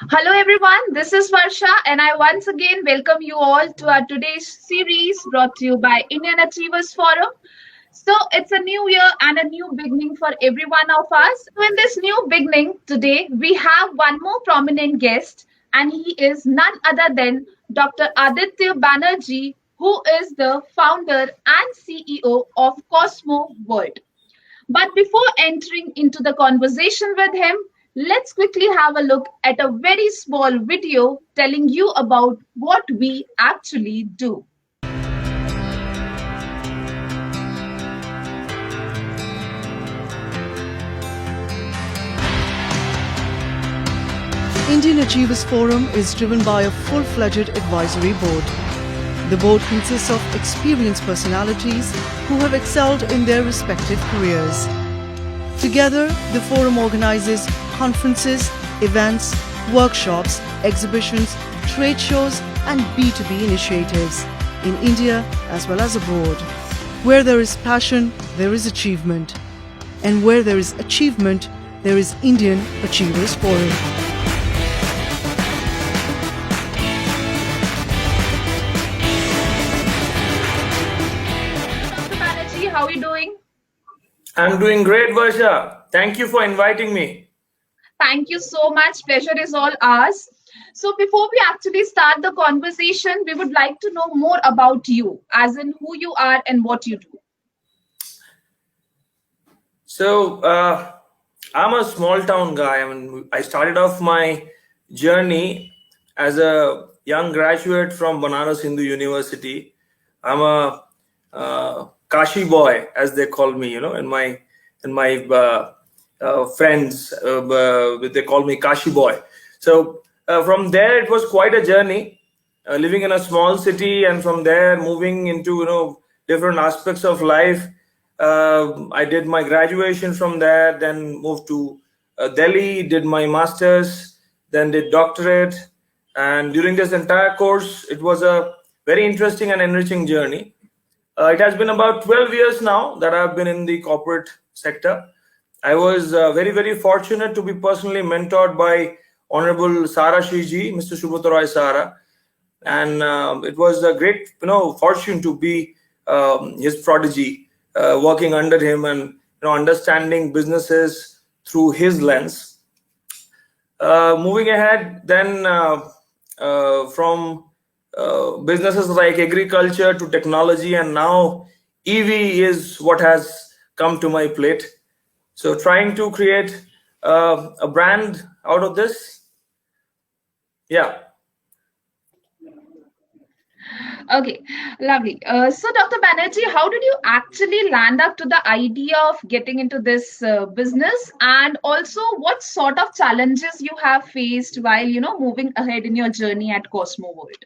Hello everyone, this is Varsha and I once again welcome you all to our today's series brought to you by Indian Achievers Forum. So it's a new year and a new beginning for every one of us. So in this new beginning today, we have one more prominent guest and he is none other than Dr. Aditya Banerjee, who is the founder and CEO of Cosmo World. But before entering into the conversation with him, let's quickly have a look at a very small video telling you about what we actually do. Indian Achievers Forum is driven by a full-fledged advisory board. The board consists of experienced personalities who have excelled in their respective careers. Together, the forum organizes conferences, events, workshops, exhibitions, trade shows and B2B initiatives in India as well as abroad. Where there is passion, there is achievement. And where there is achievement, there is Indian Achievers Forum. Dr. Banerjee, how are you doing? I'm doing great, Varsha. Thank you for inviting me. Thank you so much. Pleasure is all ours. So, before we actually start the conversation, we would like to know more about you, as in who you are and what you do. So, I'm a small town guy. I started off my journey as a young graduate from Banaras Hindu University. I'm a Kashi boy, as they call me. In my friends, they call me Kashi boy. So from there, it was quite a journey, living in a small city, and from there moving into different aspects of life. I did my graduation from there, then moved to Delhi, did my master's, then did doctorate. And during this entire course, it was a very interesting and enriching journey. It has been about 12 years now that I've been in the corporate sector. I was very, very fortunate to be personally mentored by Honorable Sara Shiji, Mr. Subhata Roy Sara. And it was a great fortune to be his prodigy, working under him and understanding businesses through his lens. Moving ahead, then from businesses like agriculture to technology, and now EV is what has come to my plate. So trying to create a brand out of this. Yeah. Okay, lovely. So, Dr. Banerjee, how did you actually land up to the idea of getting into this business, and also what sort of challenges you have faced while moving ahead in your journey at Cosmo World?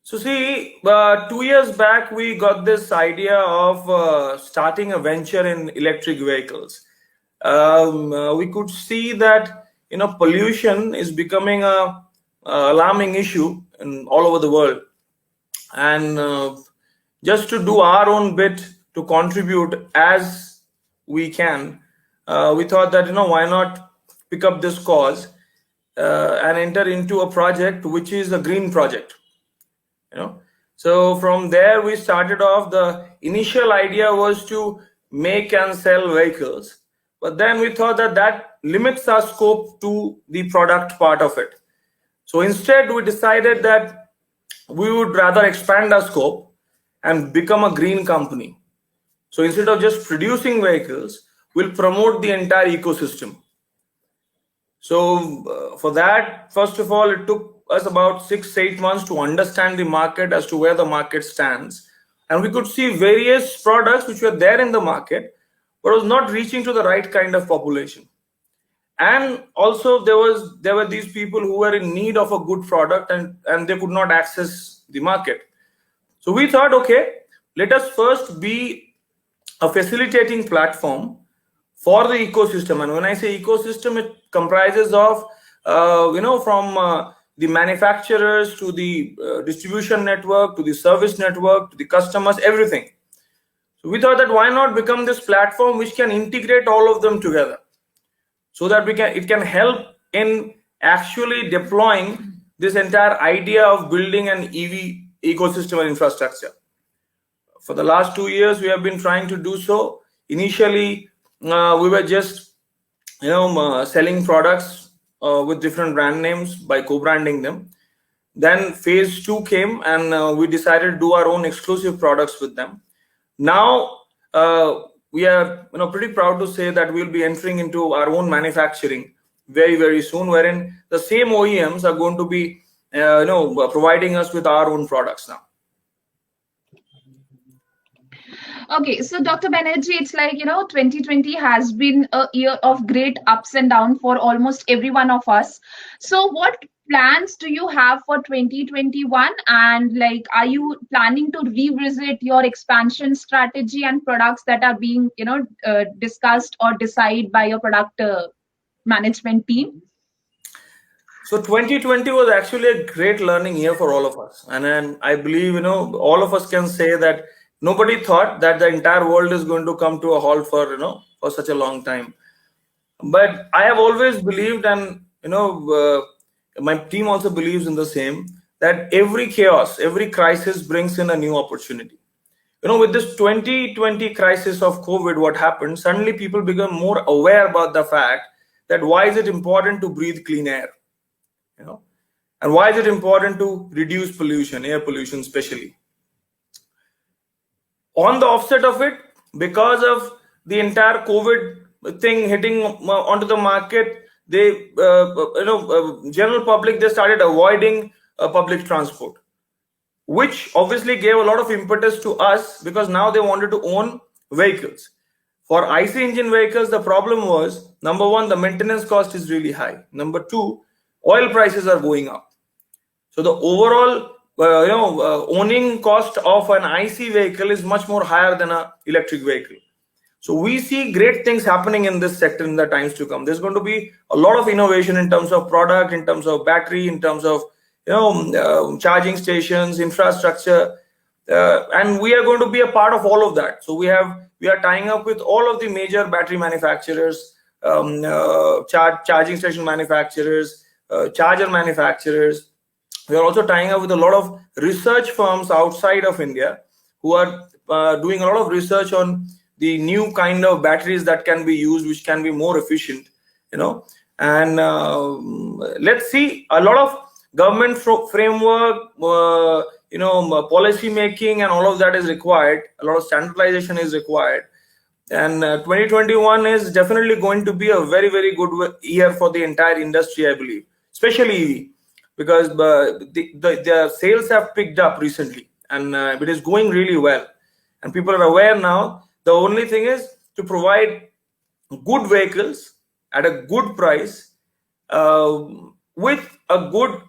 So see, 2 years back, we got this idea of starting a venture in electric vehicles. We could see that pollution is becoming a alarming issue in all over the world, and just to do our own bit to contribute as we can, we thought that why not pick up this cause and enter into a project which is a green project. So from there we started off. The initial idea was to make and sell vehicles, but then we thought that limits our scope to the product part of it. So instead we decided that we would rather expand our scope and become a green company. So instead of just producing vehicles, we'll promote the entire ecosystem. So for that, first of all, it took us about 6-8 months to understand the market as to where the market stands. And we could see various products which were there in the market, but was not reaching to the right kind of population. And also there were these people who were in need of a good product, and they could not access the market. So we thought, okay, let us first be a facilitating platform for the ecosystem. And when I say ecosystem, it comprises of from the manufacturers to the distribution network to the service network to the customers, everything. So we thought that why not become this platform which can integrate all of them together, so that it can help in actually deploying this entire idea of building an EV ecosystem and infrastructure. For the last 2 years, we have been trying to do so. Initially, we were just selling products with different brand names by co-branding them. Then phase 2 came, and we decided to do our own exclusive products with them. Now we are pretty proud to say that we'll be entering into our own manufacturing very, very soon, wherein the same OEMs are going to be providing us with our own products now. Okay, so Dr. Banerjee, it's like, 2020 has been a year of great ups and downs for almost every one of us. So what plans do you have for 2021? And like, are you planning to revisit your expansion strategy and products that are being, discussed or decided by your product management team? So 2020 was actually a great learning year for all of us. And then I believe, all of us can say that nobody thought that the entire world is going to come to a halt for, for such a long time. But I have always believed, and, my team also believes in the same, that every chaos, every crisis brings in a new opportunity. With this 2020 crisis of COVID, what happened, suddenly people become more aware about the fact that why is it important to breathe clean air? And why is it important to reduce pollution, air pollution especially? On the offset of it, because of the entire COVID thing hitting onto the market, they, general public, they started avoiding public transport, which obviously gave a lot of impetus to us, because now they wanted to own vehicles. For IC engine vehicles, the problem was, number one, the maintenance cost is really high. Number two, oil prices are going up. So the overall owning cost of an IC vehicle is much more higher than an electric vehicle. So we see great things happening in this sector in the times to come. There's going to be a lot of innovation in terms of product, in terms of battery, in terms of charging stations, infrastructure, and we are going to be a part of all of that. So we are tying up with all of the major battery manufacturers, charging station manufacturers, charger manufacturers. We are also tying up with a lot of research firms outside of India who are doing a lot of research on the new kind of batteries that can be used, which can be more efficient, and let's see, a lot of government framework, policy making and all of that is required. A lot of standardization is required. And 2021 is definitely going to be a very, very good year for the entire industry, I believe, especially EV, because the sales have picked up recently, and it is going really well. And people are aware now. The only thing is to provide good vehicles at a good price with a good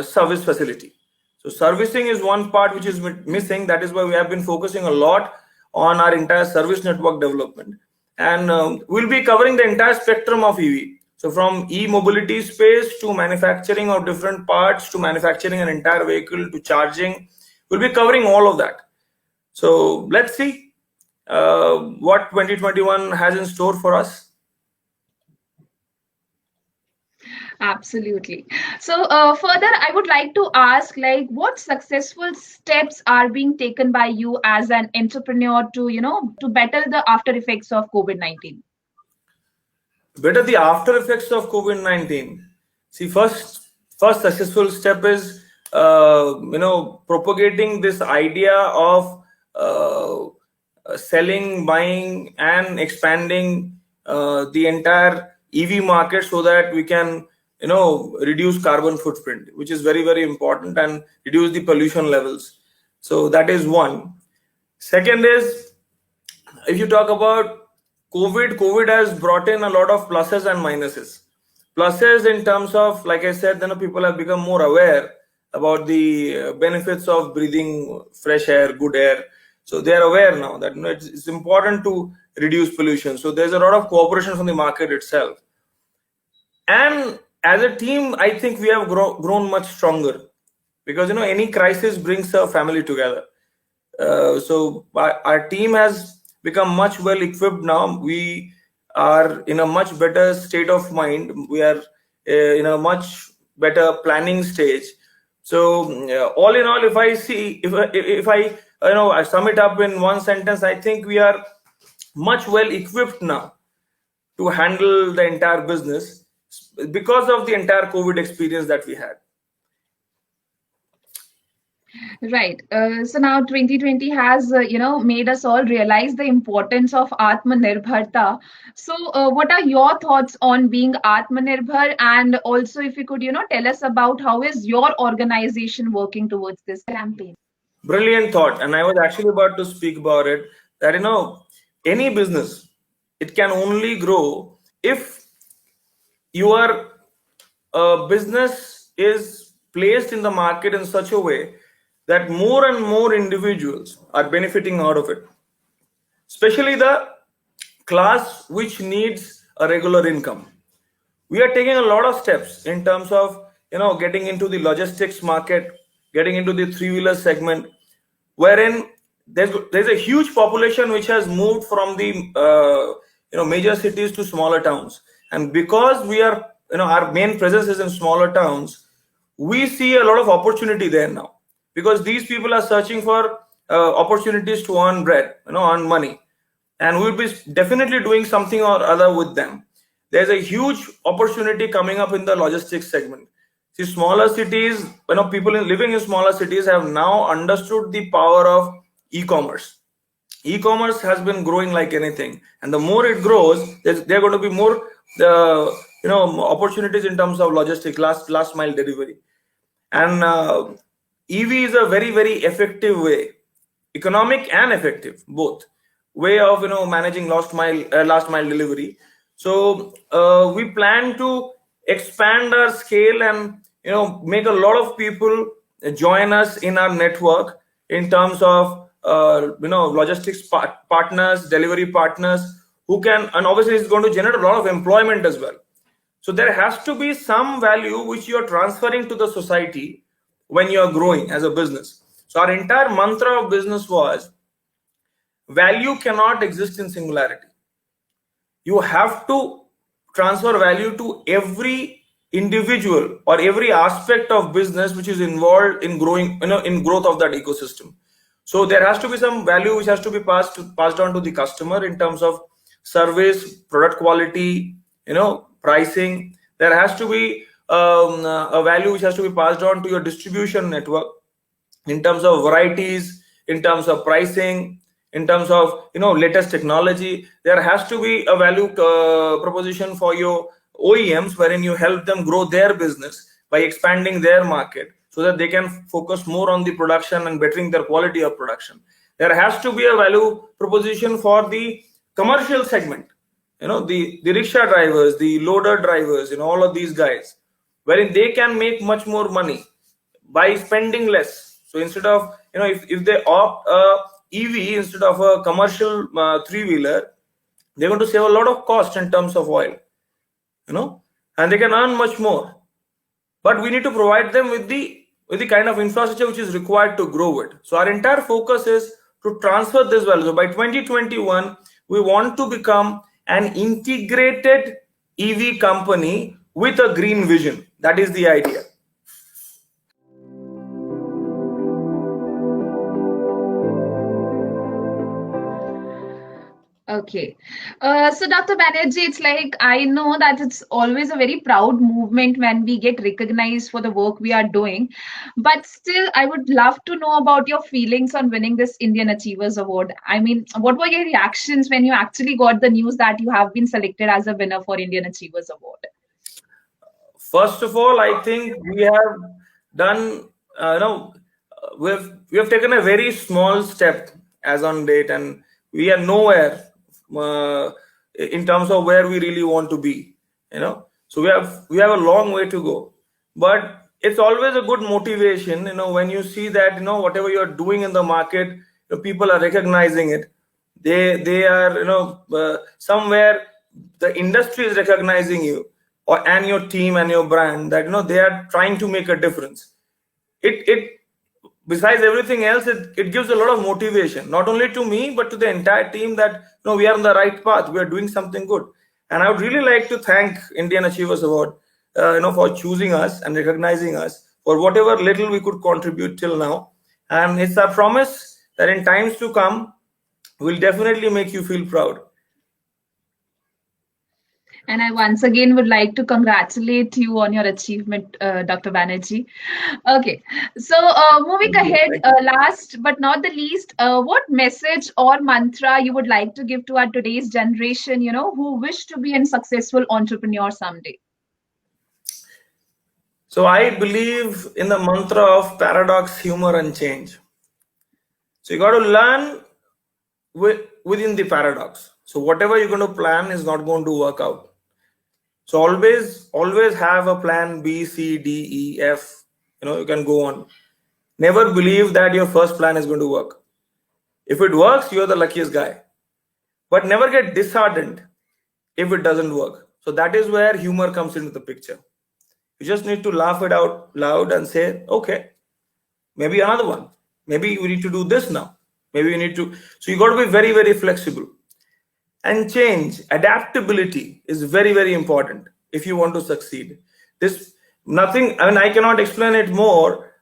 service facility. So servicing is one part which is missing. That is why we have been focusing a lot on our entire service network development, and we'll be covering the entire spectrum of EV. So from e-mobility space to manufacturing of different parts to manufacturing an entire vehicle to charging, we'll be covering all of that. So let's see what 2021 has in store for us. Absolutely. So further, I would like to ask, like, what successful steps are being taken by you as an entrepreneur to better the after effects of COVID-19? Better the after effects of COVID-19. See, first successful step is propagating this idea of selling, buying, and expanding the entire EV market so that we can reduce carbon footprint, which is very, very important, and reduce the pollution levels. So that is one. Second is, if you talk about COVID has brought in a lot of pluses and minuses. Pluses in terms of, like I said, people have become more aware about the benefits of breathing fresh air, good air. So they are aware now that it's important to reduce pollution. So there's a lot of cooperation from the market itself. And as a team, I think we have grown much stronger, because any crisis brings a family together. So our team has become much well equipped now. We are in a much better state of mind. We are in a much better planning stage. So all in all, if I see, if I I sum it up in one sentence, I think we are much well equipped now to handle the entire business because of the entire COVID experience that we had. Right. So now 2020 has, made us all realize the importance of Atmanirbharta. So, what are your thoughts on being Atmanirbhar? And also, if you could, tell us about how is your organization working towards this campaign? Brilliant thought. And I was actually about to speak about it, that any business, it can only grow if your business is placed in the market in such a way that more and more individuals are benefiting out of it, especially the class which needs a regular income. We are taking a lot of steps in terms of getting into the logistics market, getting into the three-wheeler segment, wherein there's a huge population which has moved from the major cities to smaller towns, and because we are our main presence is in smaller towns, we see a lot of opportunity there now, because these people are searching for opportunities to earn bread, earn money, and we'll be definitely doing something or other with them. There's a huge opportunity coming up in the logistics segment. See, smaller cities, people living in smaller cities have now understood the power of e-commerce. E-commerce has been growing like anything, and the more it grows, there are going to be more opportunities in terms of logistics, last mile delivery. And EV is a very, very effective way, economic and effective, both way of managing last mile delivery. So we plan to expand our scale and make a lot of people join us in our network in terms of logistics partners, delivery partners, who can, and obviously it's going to generate a lot of employment as well. So there has to be some value which you are transferring to the society when you are growing as a business. So our entire mantra of business was, value cannot exist in singularity. You have to transfer value to every individual or every aspect of business which is involved in growing, in growth of that ecosystem. So there has to be some value which has to be passed on to the customer in terms of service, product quality, pricing. There has to be a value which has to be passed on to your distribution network in terms of varieties, in terms of pricing, in terms of latest technology. There has to be a value proposition for your OEMs, wherein you help them grow their business by expanding their market so that they can focus more on the production and bettering their quality of production. There has to be a value proposition for the commercial segment, the rickshaw drivers, the loader drivers, all of these guys, wherein they can make much more money by spending less. So instead of if they opt EV instead of a commercial three-wheeler, they're going to save a lot of cost in terms of oil, and they can earn much more. But we need to provide them with the kind of infrastructure which is required to grow it. So our entire focus is to transfer this value. So by 2021, we want to become an integrated EV company with a green vision. That is the idea. Okay. So Dr. Banerjee, it's like, I know that it's always a very proud movement when we get recognized for the work we are doing. But still, I would love to know about your feelings on winning this Indian Achievers Award. I mean, what were your reactions when you actually got the news that you have been selected as a winner for Indian Achievers Award? First of all, I think we have done, we have taken a very small step as on date, and we are nowhere in terms of where we really want to be. So we have a long way to go, but it's always a good motivation. When you see that whatever you're doing in the market, people are recognizing it. They are somewhere the industry is recognizing you and your team and your brand, that they are trying to make a difference. It besides everything else, it gives a lot of motivation, not only to me but to the entire team, that we are on the right path, we are doing something good. And I would really like to thank Indian Achievers Award for choosing us and recognizing us for whatever little we could contribute till now. And it's our promise that in times to come, we'll definitely make you feel proud. And I once again would like to congratulate you on your achievement, Dr. Banerjee. Okay, so moving ahead, last but not the least, what message or mantra you would like to give to our today's generation, who wish to be a successful entrepreneur someday? So I believe in the mantra of paradox, humor, and change. So you got to learn within the paradox. So whatever you're going to plan is not going to work out. So always have a plan B, C, D, E, F. You can go on. Never believe that your first plan is going to work. If it works, you're the luckiest guy. But never get disheartened if it doesn't work. So that is where humor comes into the picture. You just need to laugh it out loud and say, okay, maybe another one. Maybe we need to do this now. Maybe you need to. So you got to be very, very flexible. And change, adaptability is very, very important if you want to succeed. I cannot explain it more.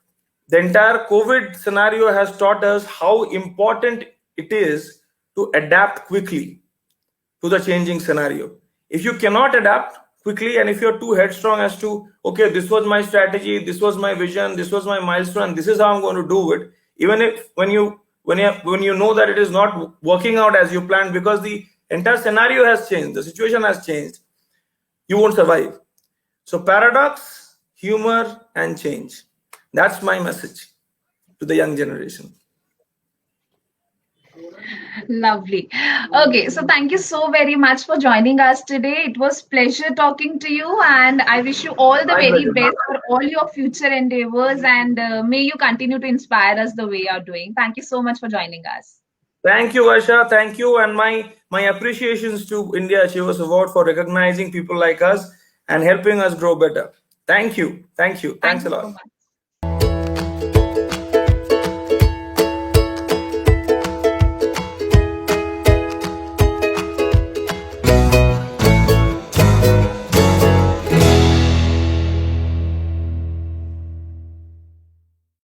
The entire COVID scenario has taught us how important it is to adapt quickly to the changing scenario. If you cannot adapt quickly, and if you're too headstrong as to, okay, this was my strategy, this was my vision, this was my milestone, this is how I'm going to do it, even if when you know that it is not working out as you planned because the entire scenario has changed, the situation has changed, you won't survive. So paradox, humor, and change. That's my message to the young generation. Lovely. Okay, so thank you so very much for joining us today. It was pleasure talking to you, and I wish you all the very best for all your future endeavors, and may you continue to inspire us the way you're doing. Thank you so much for joining us. Thank you, Varsha. Thank you, and my appreciations to India Achievers Award for recognizing people like us and helping us grow better. Thank you. Thanks a lot. So much.